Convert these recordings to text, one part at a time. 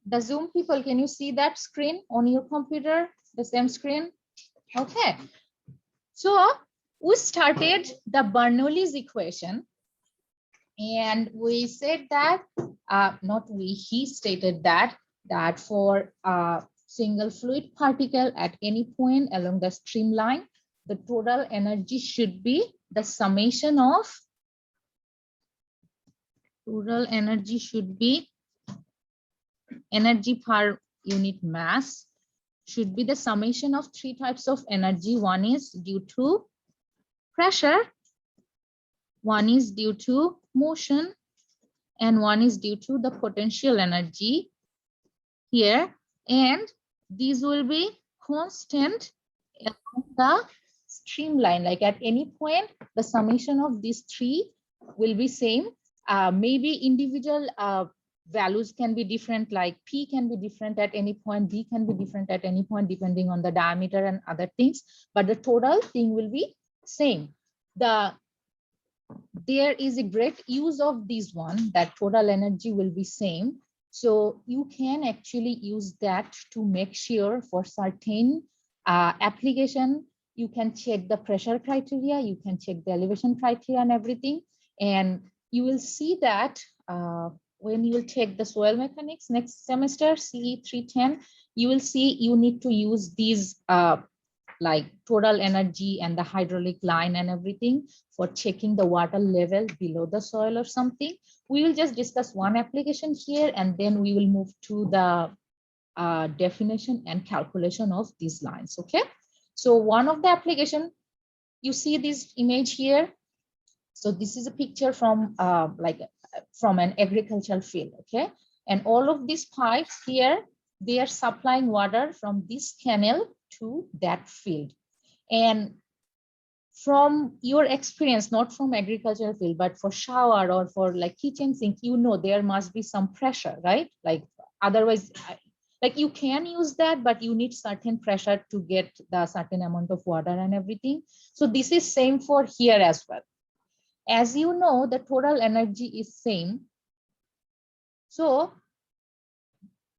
The Zoom people, can you see that screen on your computer? The same screen? Okay. So we started the Bernoulli's equation, and we said that, not we, he stated that for a single fluid particle at any point along the streamline, the total energy should be the summation of energy per unit mass should be the summation of three types of energy. One is due to pressure, one is due to motion, and one is due to the potential energy here. And these will be constant along the streamline. Like at any point, the summation of these three will be same. Maybe individual values can be different, like P can be different at any point, D can be different at any point, depending on the diameter and other things, but the total thing will be same. There is a great use of this one, that total energy will be same. So you can actually use that to make sure for certain application, you can check the pressure criteria, you can check the elevation criteria and everything. And you will see that when you will take the soil mechanics next semester, CE 310, you will see you need to use these like total energy and the hydraulic line and everything for checking the water level below the soil or something. We will just discuss one application here, and then we will move to the definition and calculation of these lines. Okay, so one of the application, you see this image here. So this is a picture from from an agricultural field. Okay, and all of these pipes here, they are supplying water from this canal to that field. And from your experience, not from agricultural field, but for shower or for like kitchen sink, you know there must be some pressure, right? Like otherwise, like you can use that, but you need certain pressure to get the certain amount of water and everything. So this is same for here as well. As you know, the total energy is same. So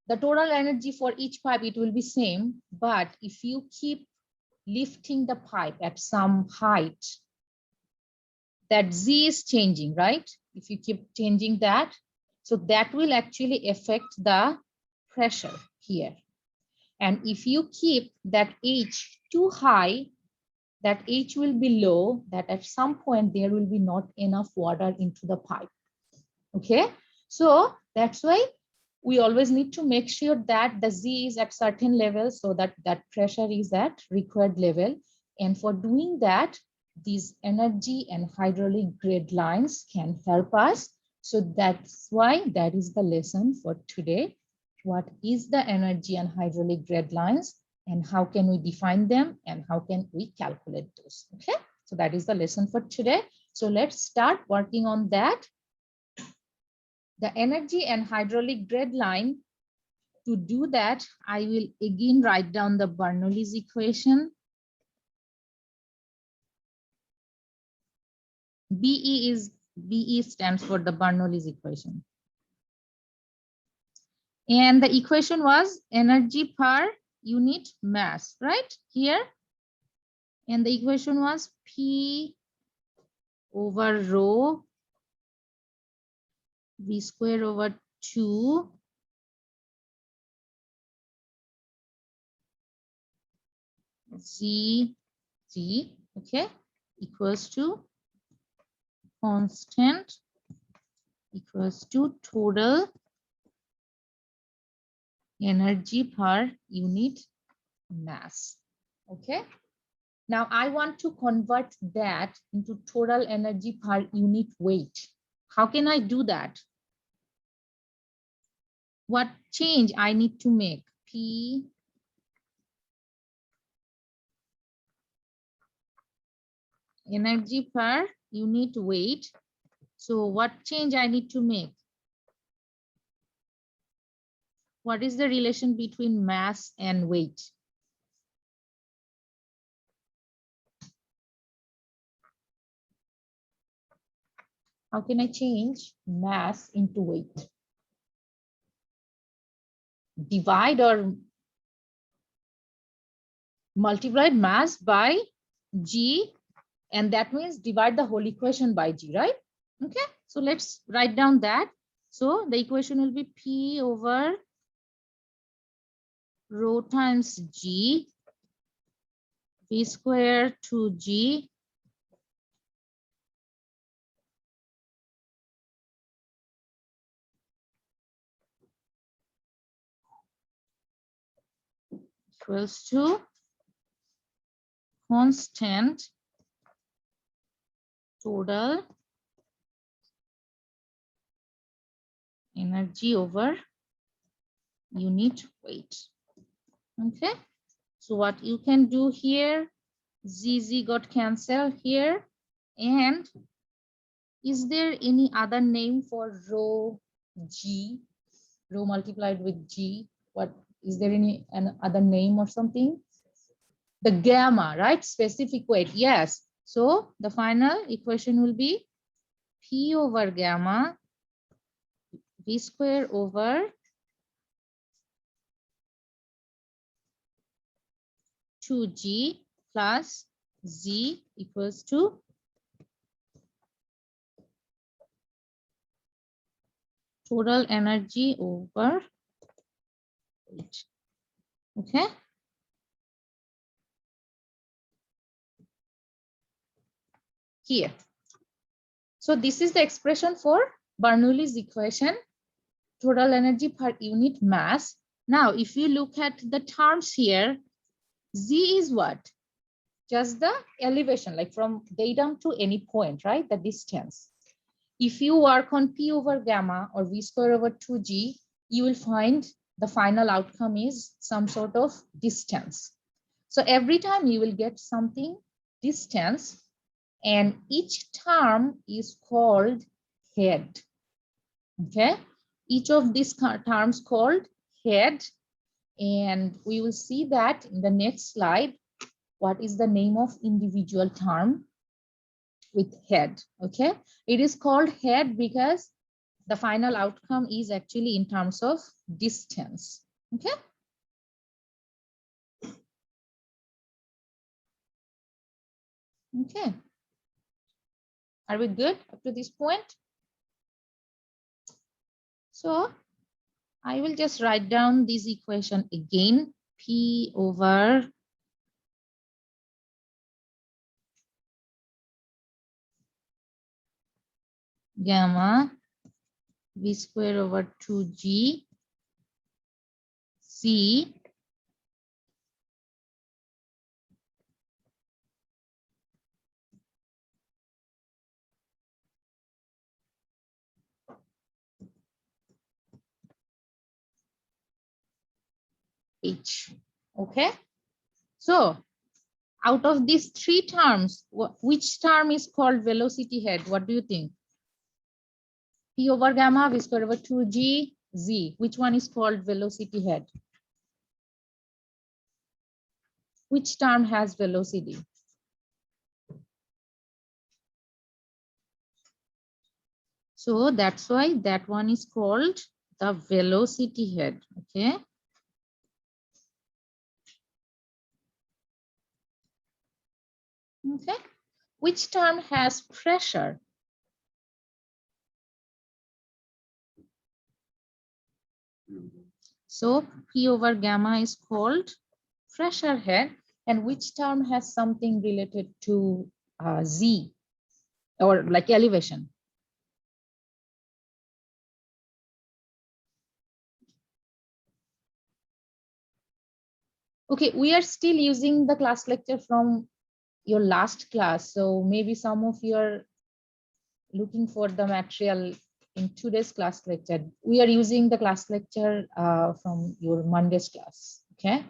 the total energy for each pipe, it will be same, but if you keep lifting the pipe at some height, that Z is changing, right? If you keep changing that, so that will actually affect the pressure here. And if you keep that H too high, that H will be low, that at some point there will be not enough water into the pipe. Okay, so that's why we always need to make sure that the Z is at certain level, so that that pressure is at required level. And for doing that, these energy and hydraulic grade lines can help us. So that's why that is the lesson for today. What is the energy and hydraulic grade lines, and how can we define them, and how can we calculate those? Okay, so that is the lesson for today. So let's start working on that. The energy and hydraulic grade line. To do that, I will again write down the Bernoulli's equation. BE stands for the Bernoulli's equation. And the equation was energy per unit mass, right? Here. And the equation was P over rho V square over 2 Z, okay, equals to constant equals to total energy per unit mass. Okay, now I want to convert that into total energy per unit weight. How can I do that? What change I need to make? P energy per unit weight. So what change I need to make? What is the relation between mass and weight? How can I change mass into weight? divide or multiply mass by G, and that means divide the whole equation by G, right? Okay, so let's write down that. So the equation will be P over rho times G, V square to G equals to constant total energy over unit weight. Okay, so what you can do here, ZZ got cancelled here. And is there any other name for rho G, rho multiplied with G? What is there any other name or something? The gamma, right? Specific weight, yes. So the final equation will be P over gamma V square over 2G plus Z equals to total energy over weight. Okay. Here. So this is the expression for Bernoulli's equation, total energy per unit mass. Now, if you look at the terms here, Z is what? Just the elevation, like from datum to any point, right? The distance. If you work on P over gamma or V square over 2G, you will find the final outcome is some sort of distance. So every time you will get something distance, and each term is called head. Okay, each of these terms called head, and we will see that in the next slide. What is the name of individual term with head? Okay, it is called head because the final outcome is actually in terms of distance. Okay. Okay. Are we good up to this point? So I will just write down this equation again. P over gamma V square over 2G C H. Okay. So out of these three terms, which term is called velocity head? What do you think? P over gamma, V square over 2G, Z. Which one is called velocity head? Which term has velocity? So that's why that one is called the velocity head. Okay. Okay. Which term has pressure? So P over gamma is called pressure head, and which term has something related to Z or like elevation? Okay, we are still using the class lecture from your last class, so maybe some of you are looking for the material in today's class lecture. We are using the class lecture from your Monday's class. Okay.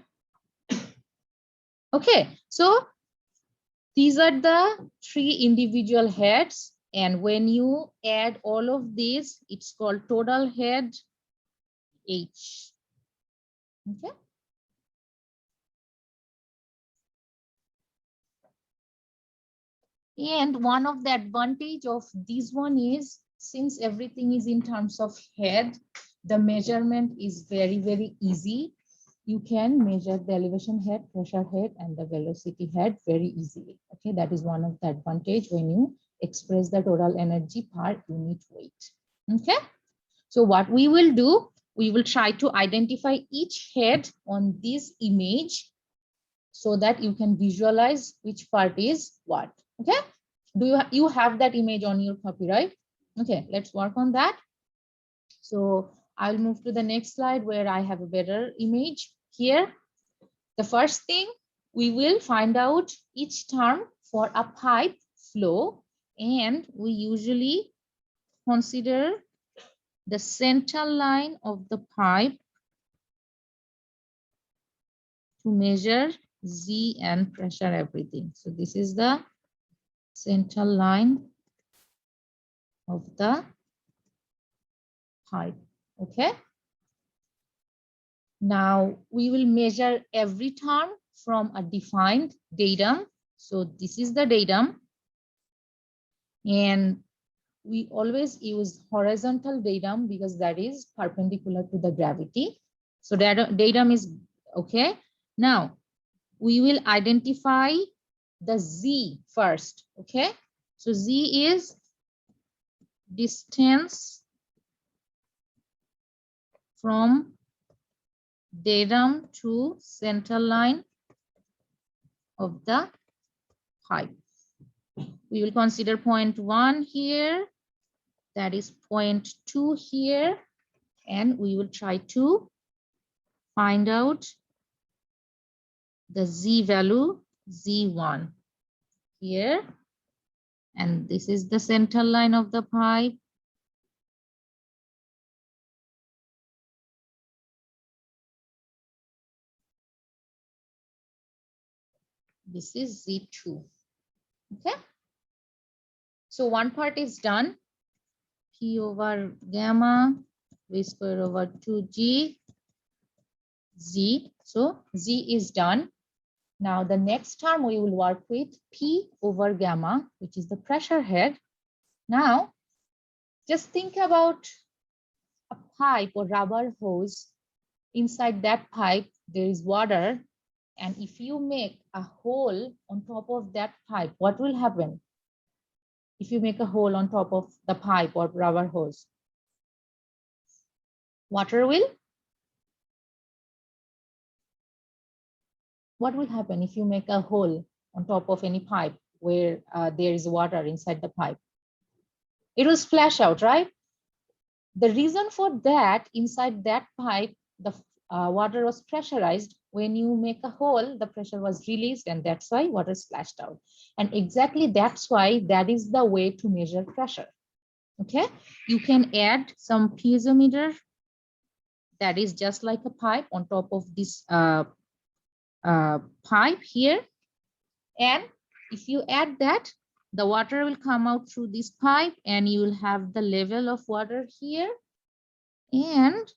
Okay, so these are the three individual heads, and when you add all of these, it's called total head H. Okay. And one of the advantage of this one is, since everything is in terms of head, The measurement is very, very easy. You can measure the elevation head, pressure head, and the velocity head very easily. Okay, that is one of the advantage when you express the total energy per unit weight. Okay, so what we will do, we will try to identify each head on this image so that you can visualize which part is what. Okay, do you have that image on your copy, right? Okay, let's work on that. So I'll move to the next slide where I have a better image here. The first thing, we will find out each term for a pipe flow, and we usually consider the central line of the pipe to measure Z and pressure, everything. So this is the central line of the pipe. Okay. Now we will measure every term from a defined datum. So this is the datum, and we always use horizontal datum because that is perpendicular to the gravity. So that datum is okay. Now we will identify the Z first. Okay. So Z is distance from datum to central line of the pipe. We will consider point 1 here, that is point 2 here, and we will try to find out the Z value, Z1 here, and this is the central line of the pipe. This is Z2. Okay, so one part is done. P over gamma, V square over 2G, Z. So Z is done. Now the next term we will work with P over gamma, which is the pressure head. Now just think about a pipe or rubber hose. Inside that pipe there is water, and if you make a hole on top of that pipe, what will happen? If you make a hole on top of the pipe or rubber hose, water will, what will happen if you make a hole on top of any pipe where there is water inside the pipe? It will splash out, right? The reason for that, inside that pipe, the water was pressurized. When you make a hole, the pressure was released, and that's why water splashed out. And exactly that's why that is the way to measure pressure. Okay, you can add some piezometer that is just like a pipe on top of this pipe here. And if you add that, the water will come out through this pipe, and you will have the level of water here. And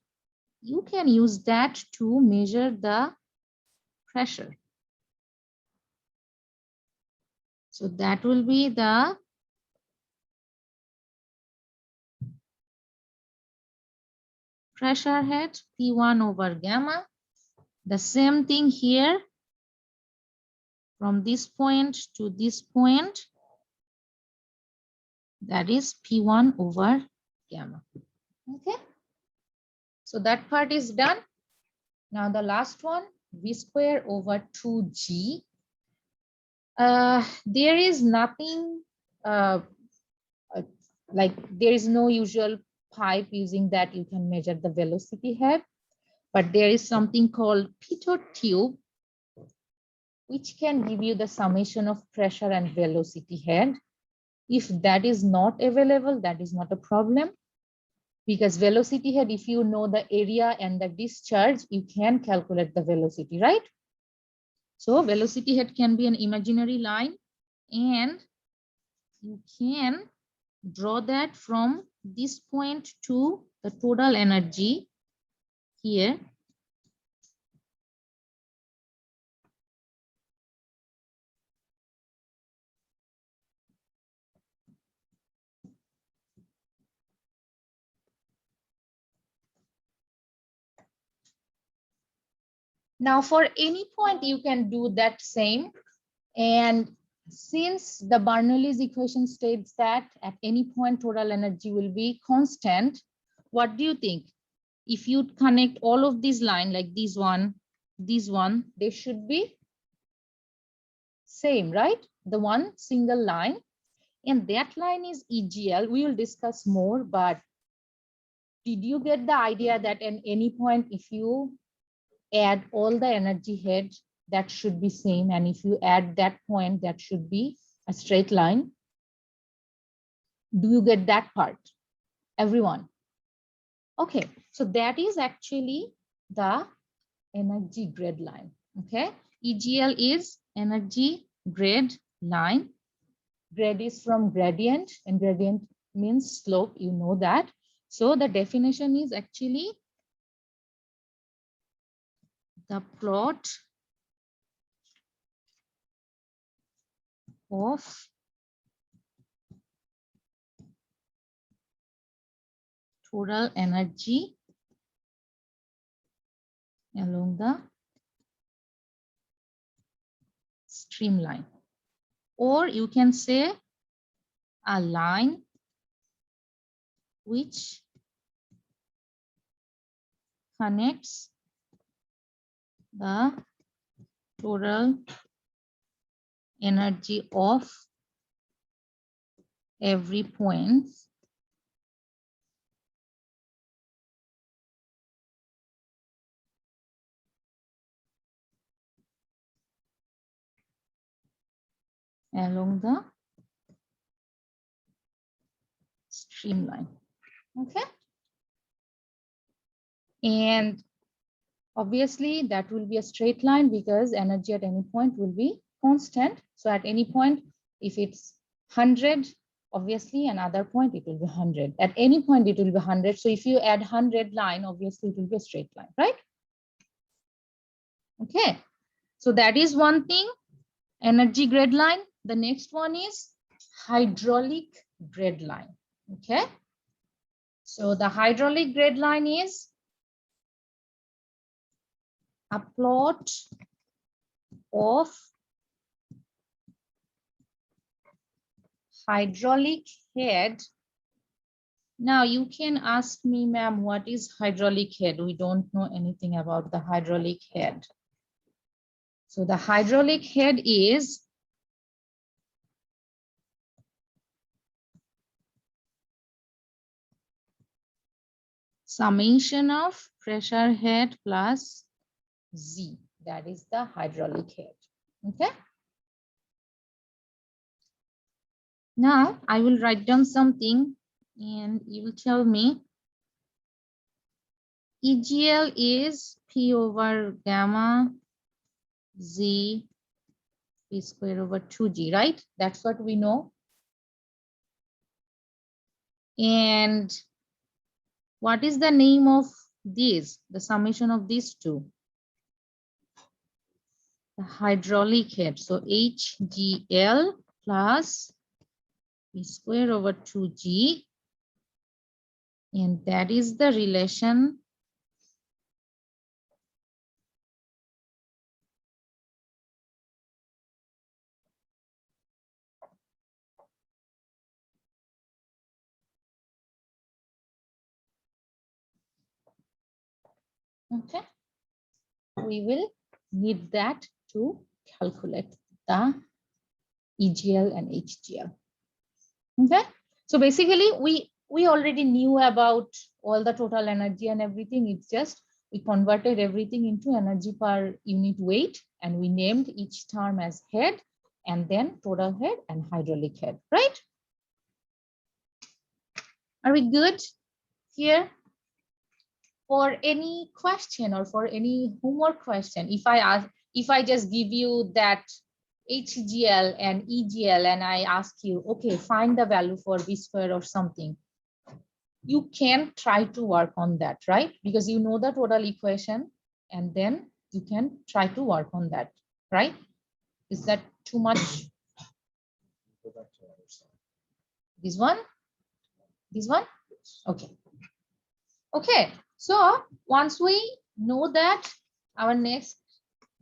you can use that to measure the pressure. So that will be the pressure head, P1 over gamma. The same thing here, from this point to this point, that is P1 over gamma. Okay, so that part is done. Now the last one, V square over 2G. There is nothing like there is no usual pipe using that you can measure the velocity head, but there is something called pitot tube, which can give you the summation of pressure and velocity head. If that is not available, that is not a problem, because velocity head, if you know the area and the discharge, you can calculate the velocity, right? So velocity head can be an imaginary line, and you can draw that from this point to the total energy here. Now for any point, you can do that same. And since the Bernoulli's equation states that at any point total energy will be constant, what do you think? If you connect all of these lines like this one, they should be same, right? The one single line, and that line is EGL. We will discuss more, but did you get the idea that at any point, if you add all the energy head, that should be same, and if you add that point, that should be a straight line? Do you get that part, everyone? Okay, so that is actually the energy grid line. Okay, EGL is energy grid line. Grade is from gradient, and gradient means slope, you know that. So the definition is actually the plot of total energy along the streamline, or you can say a line which connects the total energy of every point along the streamline. Okay, and obviously that will be a straight line because energy at any point will be constant. So at any point, if it's 100, obviously another point it will be 100. At any point it will be 100. So if you add 100 line, obviously it will be a straight line, right? Okay, so that is one thing, energy grid line. The next one is hydraulic grid line. Okay, so the hydraulic grid line is a plot of hydraulic head. Now you can ask me, ma'am, what is hydraulic head? We don't know anything about the hydraulic head. So the hydraulic head is summation of pressure head plus Z. That is the hydraulic head. Okay. Now I will write down something and you will tell me. EGL is P over gamma Z P square over 2G, right? That's what we know. And what is the name of these, the summation of these two? The hydraulic head. So HGL plus P square over 2G. And that is the relation okay. We will need that to calculate the EGL and HGL. Okay, so basically we already knew about all the total energy and everything. It's just we converted everything into energy per unit weight, and we named each term as head and then total head and hydraulic head, right? Are we good here? For any question or for any homework question, if I just give you that HGL and EGL and I ask you, okay, find the value for V square or something, you can try to work on that, right? Because you know the total equation and then you can try to work on that, right? Is that too much? Go back to the other side. This one? This one? Okay. Okay, so once we know that, our next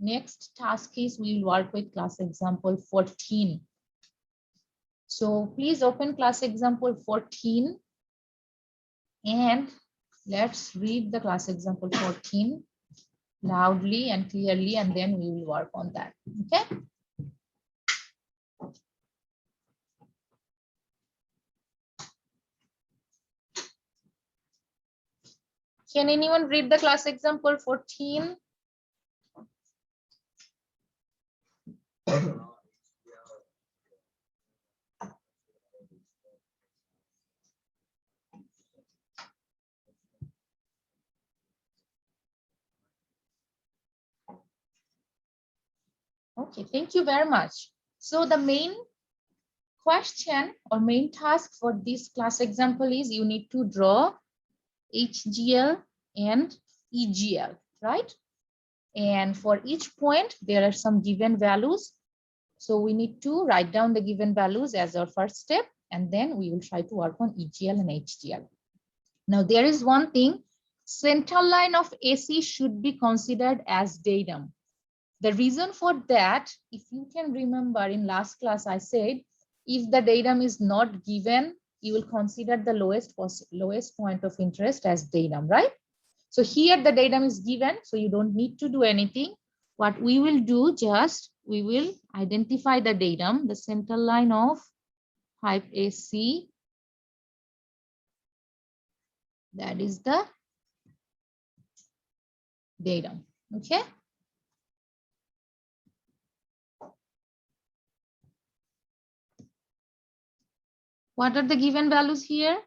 next task is we will work with class example 14. So please open class example 14 and let's read the class example 14 loudly and clearly, and then we will work on that. Okay. Can anyone read the class example 14? Okay, thank you very much. So the main question or main task for this class example is you need to draw HGL and EGL, right? And for each point, there are some given values. So we need to write down the given values as our first step, and then we will try to work on EGL and HGL. Now, there is one thing, central line of AC should be considered as datum. The reason for that, if you can remember in last class, I said, if the datum is not given, you will consider the lowest point of interest as datum, right? So here the datum is given, so you don't need to do anything. What we will do, just we will identify the datum, the central line of pipe AC. That is the datum, okay? What are the given values here?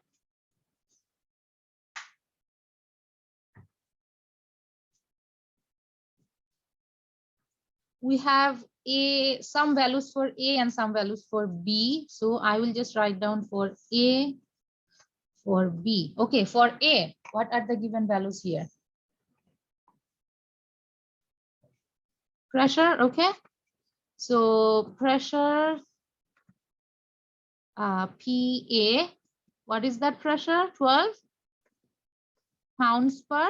We have some values for A and some values for B. So I will just write down for A, for B. Okay, for A, what are the given values here? Pressure, okay. So pressure, PA, what is that pressure? 12 pounds per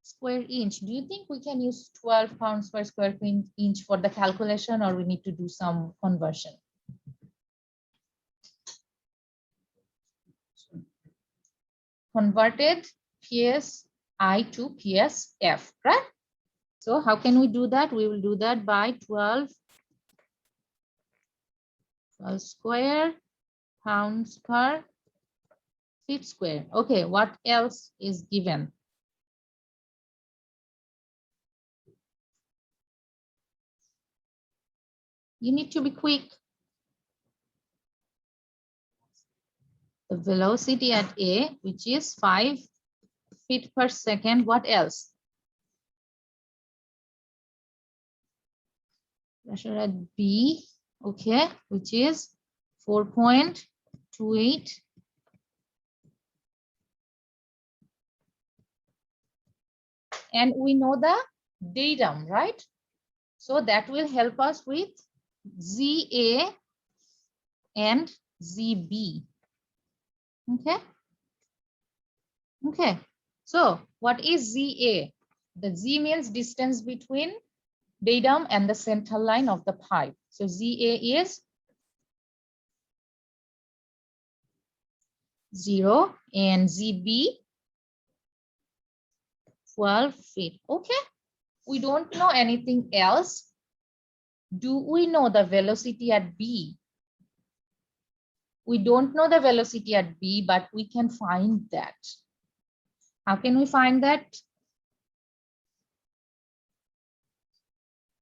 square inch. Do you think we can use 12 pounds per square inch for the calculation, or we need to do some conversion? Converted PSI to PSF, right? So how can we do that? We will do that by 12 square pounds per feet square. Okay, what else is given? You need to be quick. The velocity at A, which is 5 feet per second. What else? Pressure at B, okay, which is 4.28. And we know the datum, right? So that will help us with ZA and ZB. Okay. Okay. So what is ZA? The Z means distance between datum and the central line of the pipe. So ZA is 0 and ZB 12 feet. Okay. We don't know anything else. Do we know the velocity at B? We don't know the velocity at B, but we can find that. How can we find that?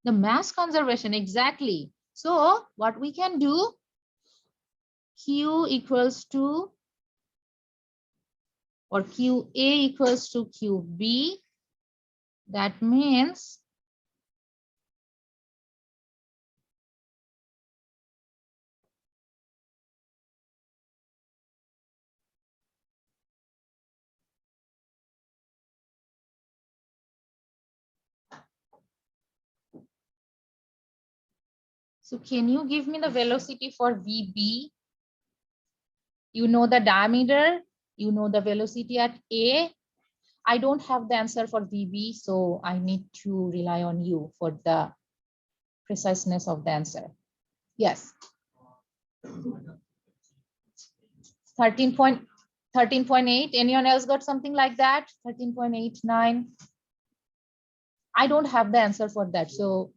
The mass conservation, exactly. So what we can do, Q equals to, or QA equals to QB. That means so can you give me the velocity for VB? You know the diameter, you know the velocity at A. I don't have the answer for VB, so I need to rely on you for the preciseness of the answer. Yes. 13.8. Anyone else got something like that? 13.89. I don't have the answer for that. So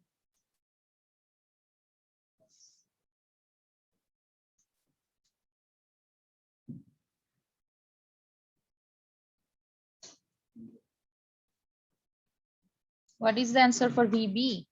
what is the answer for VB?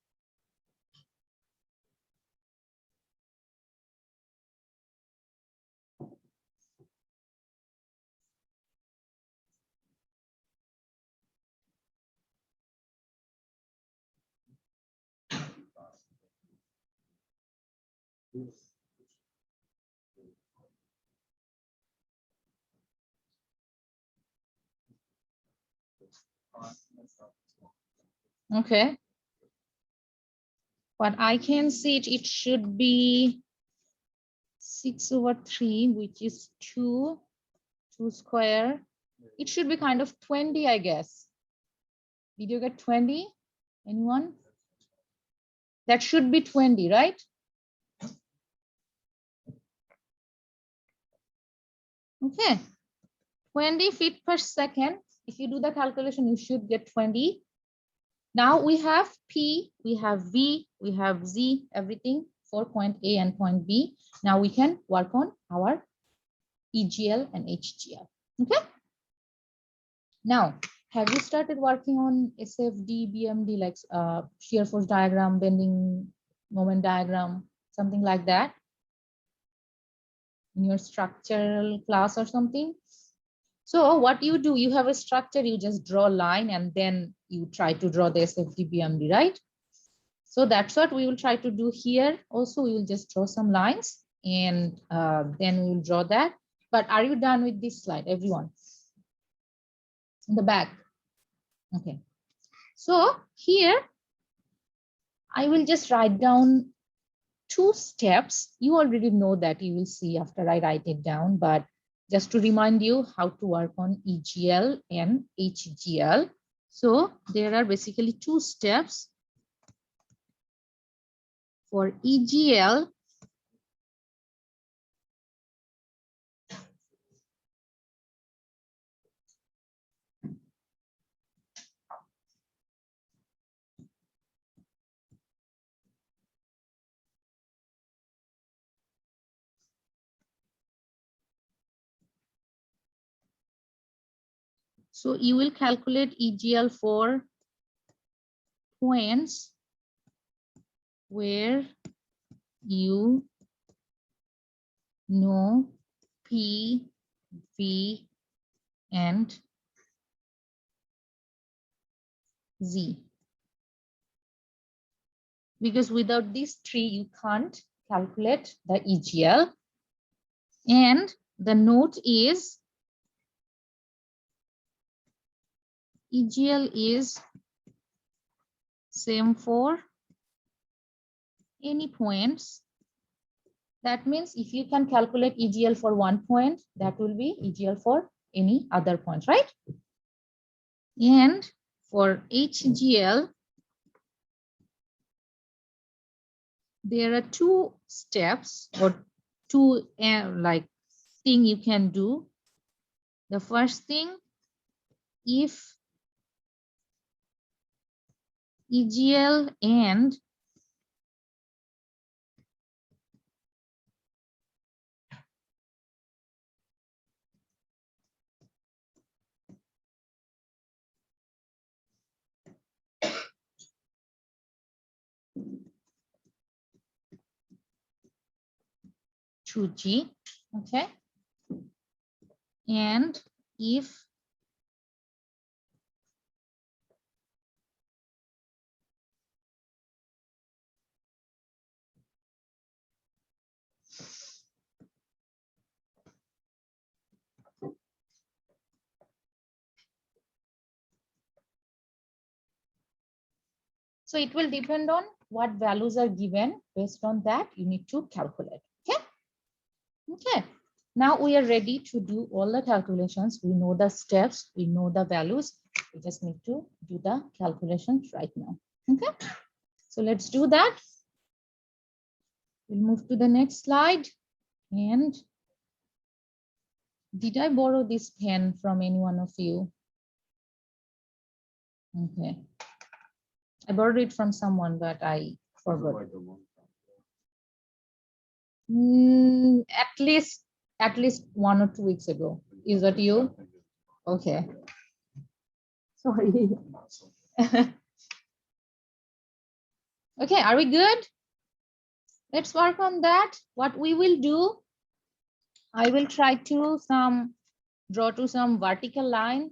Okay. But I can see it should be 6/3, which is 2 square. It should be kind of 20, I guess. Did you get 20? Anyone? That should be 20, right? Okay. 20 feet per second. If you do the calculation, you should get 20. Now we have P, we have V, we have Z, everything for point A and point B. Now we can work on our EGL and HGL. Okay. Now, have you started working on SFD, BMD, like shear force diagram, bending moment diagram, something like that in your structural class or something? So what you do, you have a structure, you just draw a line and then you try to draw the SFD, BMD, right? So that's what we will try to do here. Also, we will just draw some lines and then we will draw that. But are you done with this slide, everyone? In the back. Okay. So here, I will just write down 2 steps. You already know that, you will see after I write it down, but just to remind you how to work on EGL and HGL. So there are basically 2 steps. For EGL, so you will calculate EGL for points where you know P, V, and Z. Because without these 3, you can't calculate the EGL. And the note is EGL is same for any points. That means if you can calculate EGL for 1 point, that will be EGL for any other point, right? And for HGL, there are 2 steps or 2 like thing you can do. The first thing, if EGL and to G, okay, and if so it will depend on what values are given. Based on that, you need to calculate. Okay. Okay. Now we are ready to do all the calculations. We know the steps, we know the values. We just need to do the calculations right now. Okay, so let's do that. We'll move to the next slide. And did I borrow this pen from any one of you? Okay. I borrowed it from someone, but I forgot. At least 1 or 2 weeks ago. Is that you? Okay. Sorry. Okay, are we good? Let's work on that. What we will do, I will try to draw to some vertical line.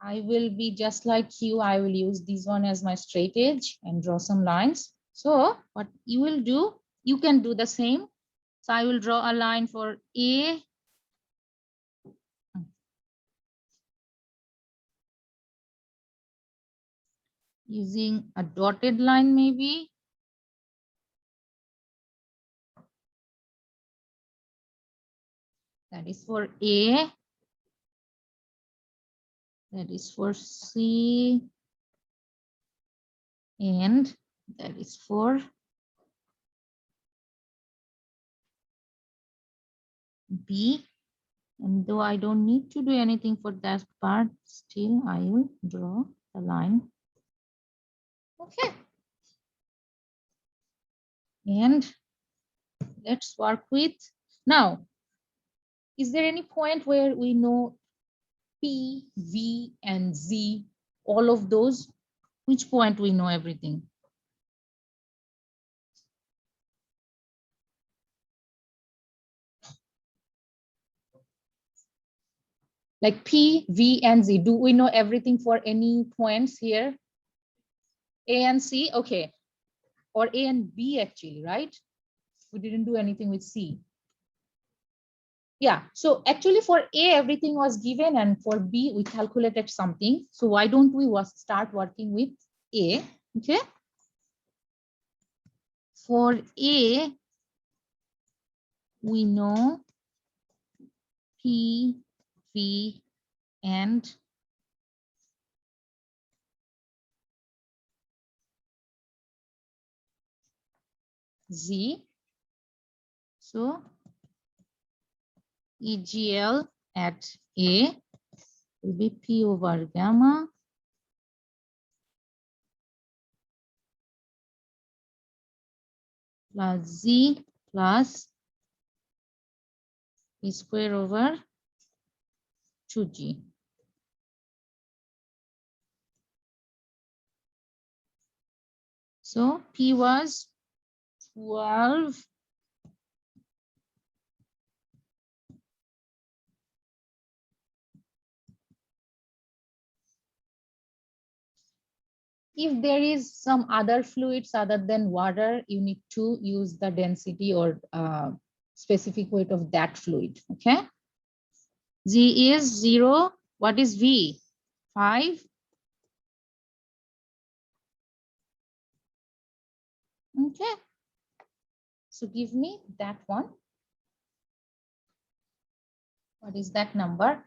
I will be just like you. I will use this one as my straight edge and draw some lines. So what you will do, you can do the same. So I will draw a line for A. Using a dotted line maybe. That is for A. That is for C. And that is for B. And though I don't need to do anything for that part, still I will draw the line. Okay. And let's work with, now, is there any point where we know P, V, and Z, all of those? Which point we know everything? Like P, V, and Z, do we know everything for any points here? A and C, okay. Or A and B actually, right? We didn't do anything with C. Yeah, so actually for A, everything was given, and for B, we calculated something. So why don't we start working with A, okay? For A, we know P, V, and Z. So EGL at A will be P over gamma plus Z plus P square over 2G. So P was 12. If there is some other fluids other than water, you need to use the density or specific weight of that fluid, okay? Z is 0. What is V? 5. Okay. So give me that one. What is that number?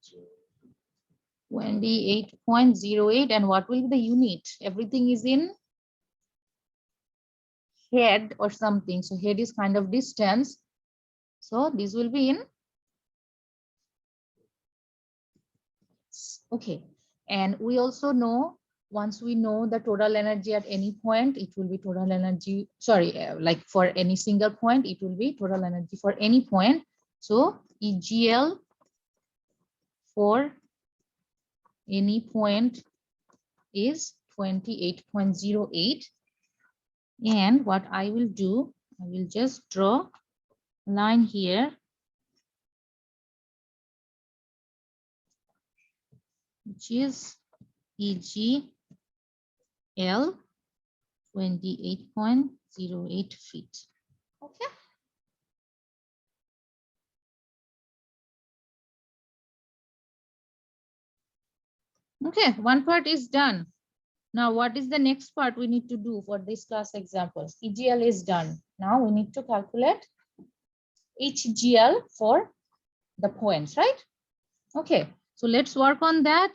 So 28.08. And what will be the unit? Everything is in head or something. So head is kind of distance. So this will be in. Okay. And we also know, once we know the total energy at any point, it will be total energy, sorry, like for any single point, it will be total energy for any point. So EGL for any point is 28.08. And what I will do, I will just draw a line here, which is EGL 28.08 feet. Okay. Okay, one part is done. Now, what is the next part we need to do for this class example? EGL is done. Now we need to calculate HGL for the points, right? Okay, so let's work on that.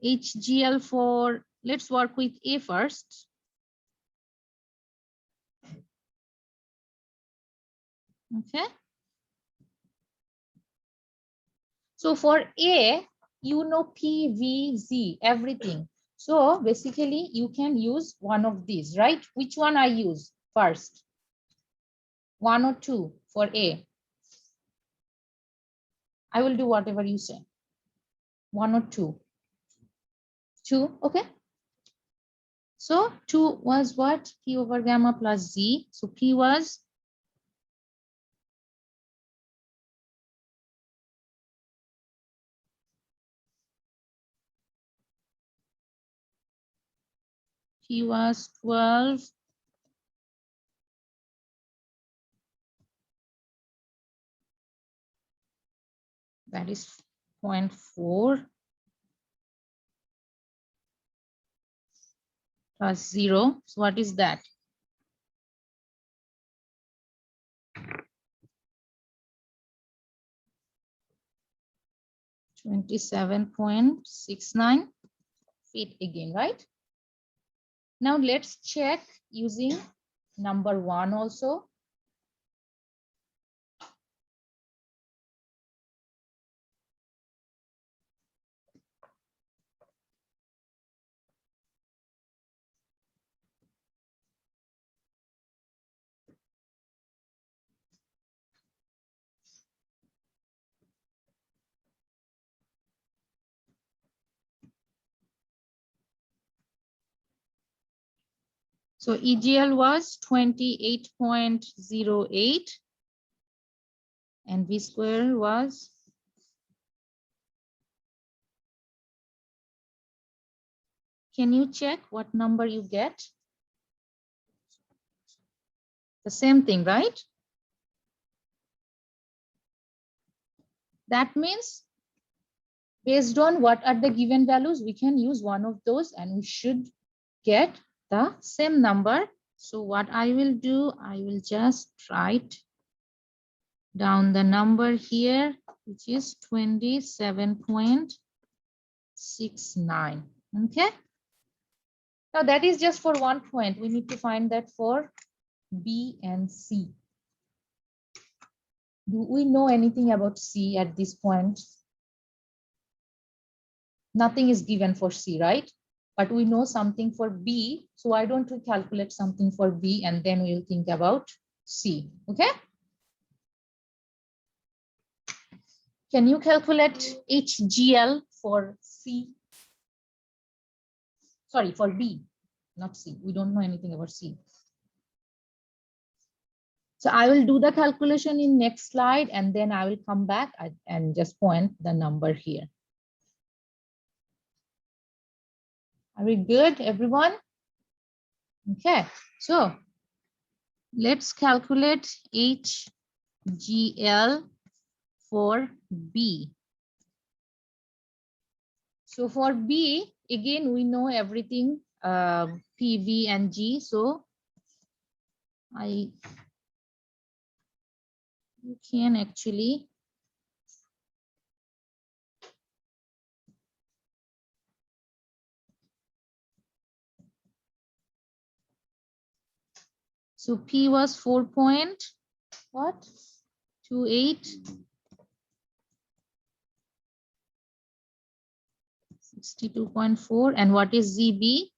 HGL for, let's work with A first. Okay. So for A, you know P, V, Z, everything. So basically you can use one of these, right? Which one I use first? 1 or 2 for A? I will do whatever you say. 1 or 2? 2, okay. So 2 was what? P over gamma plus Z. So P was P was 12. That is 0.4 plus 0. So what is that? 27.69 feet again, right? Now let's check using number 1 also. So EGL was 28.08 and V square was 0.4. Can you check what number you get? The same thing, right? That means based on what are the given values, we can use one of those and we should get the same number. So what I will do, I will just write down the number here, which is 27.69. Okay. Now that is just for one point. We need to find that for B and C. Do we know anything about C at this point? Nothing is given for C, right? But we know something for B. So why don't we calculate something for B and then we'll think about C, okay? Can you calculate HGL for C? Sorry, for B, not C. We don't know anything about C. So I will do the calculation in next slide and then I will come back and just point the number here. Are we good, everyone? Okay, so let's calculate HGL for B. So for B, again, we know everything, P, V, and G. So you can actually so P was 4.28, 62.4, and what is ZB?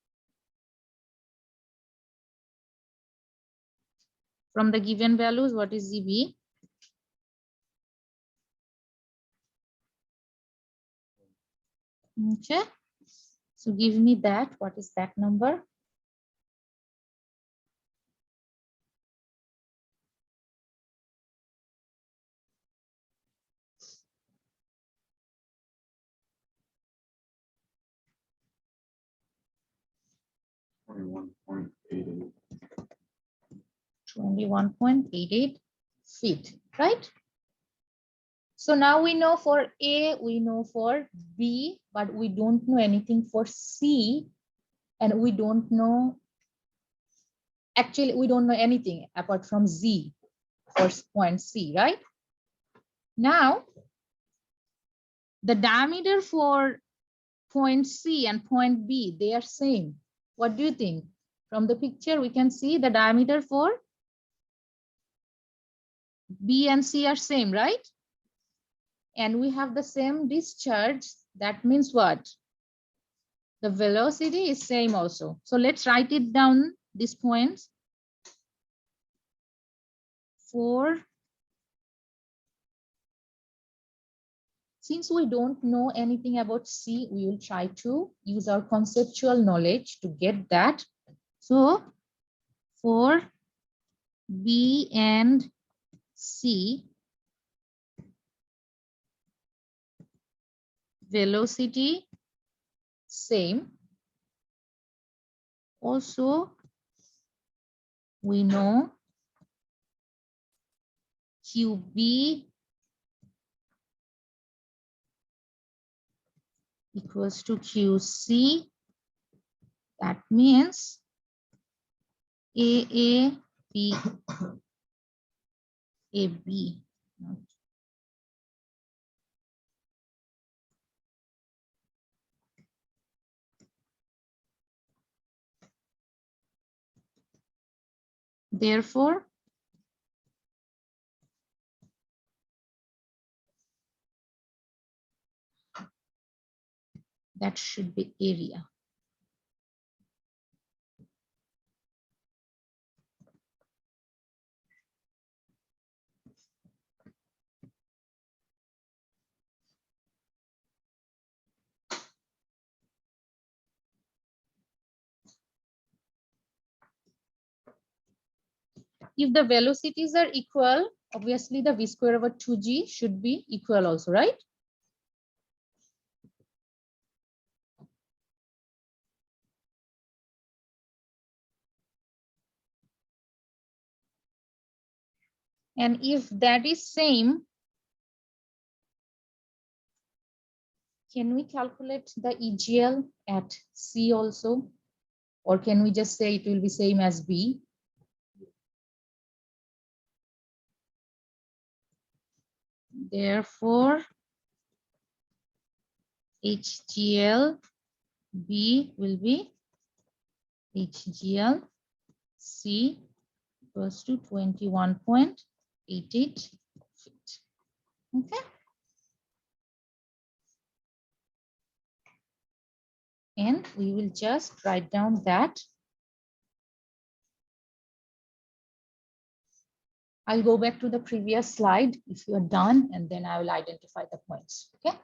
From the given values, what is ZB? Okay, so give me that. What is that number? $21.88. 21.88 feet, right? So now we know for A, we know for B, but we don't know anything for C, and we don't know, actually we don't know anything apart from Z for point C, right? Now, the diameter for point C and point B, they are same. What do you think? From the picture, we can see the diameter for B and C are same, right? And we have the same discharge. That means what? The velocity is same also. So let's write it down, these points. Since we don't know anything about C, we will try to use our conceptual knowledge to get that. So for B and C, velocity same. Also, we know QB equals to QC. That means AA, B, AB. Therefore, that should be area. If the velocities are equal, obviously the v square over 2g should be equal also, right? And if that is same, can we calculate the EGL at C also? Or can we just say it will be same as B? Therefore, HGL B will be HGL C equals to 21.88 feet. Okay. And we will just write down that. I'll go back to the previous slide if you're done, and then I will identify the points. Okay.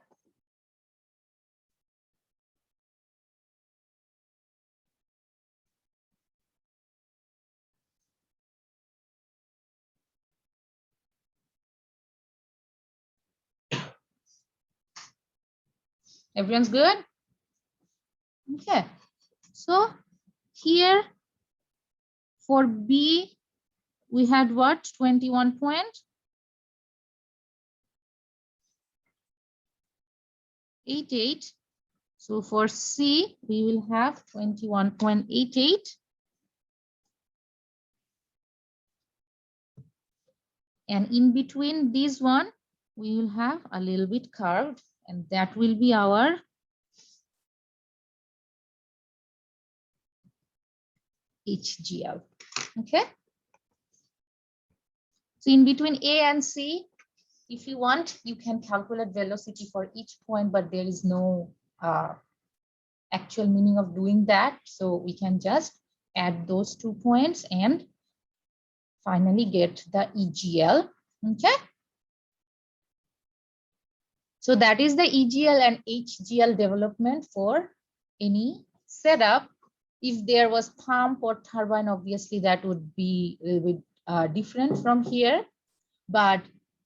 Everyone's good? Okay. So here for B, we had what? 21.88. So for C, we will have 21.88. And in between this one, we will have a little bit curved, and that will be our HGL. Okay. So in between A and C, if you want, you can calculate velocity for each point, but there is no actual meaning of doing that. So we can just add those 2 points and finally get the EGL. Okay. So that is the EGL and HGL development for any setup. If there was pump or turbine, obviously that would be a little bit different from here. But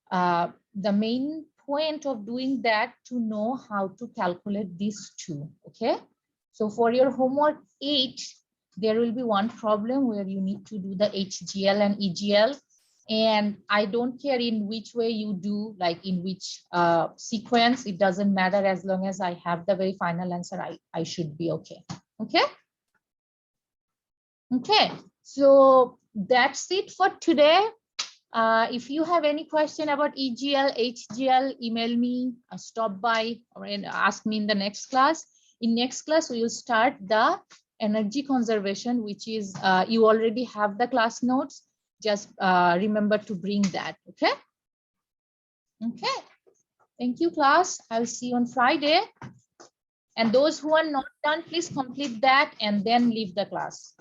the main point of doing that to know how to calculate these two. Okay. So for your homework 8, there will be one problem where you need to do the HGL and EGL. And I don't care in which way you do, like in which sequence, it doesn't matter as long as I have the very final answer, I should be okay. Okay. Okay, so that's it for today. If you have any question about EGL, HGL, email me, stop by, or ask me in the next class. In next class, we will start the energy conservation, which is, you already have the class notes. Just remember to bring that, okay? Okay, thank you, class. I'll see you on Friday. And those who are not done, please complete that and then leave the class.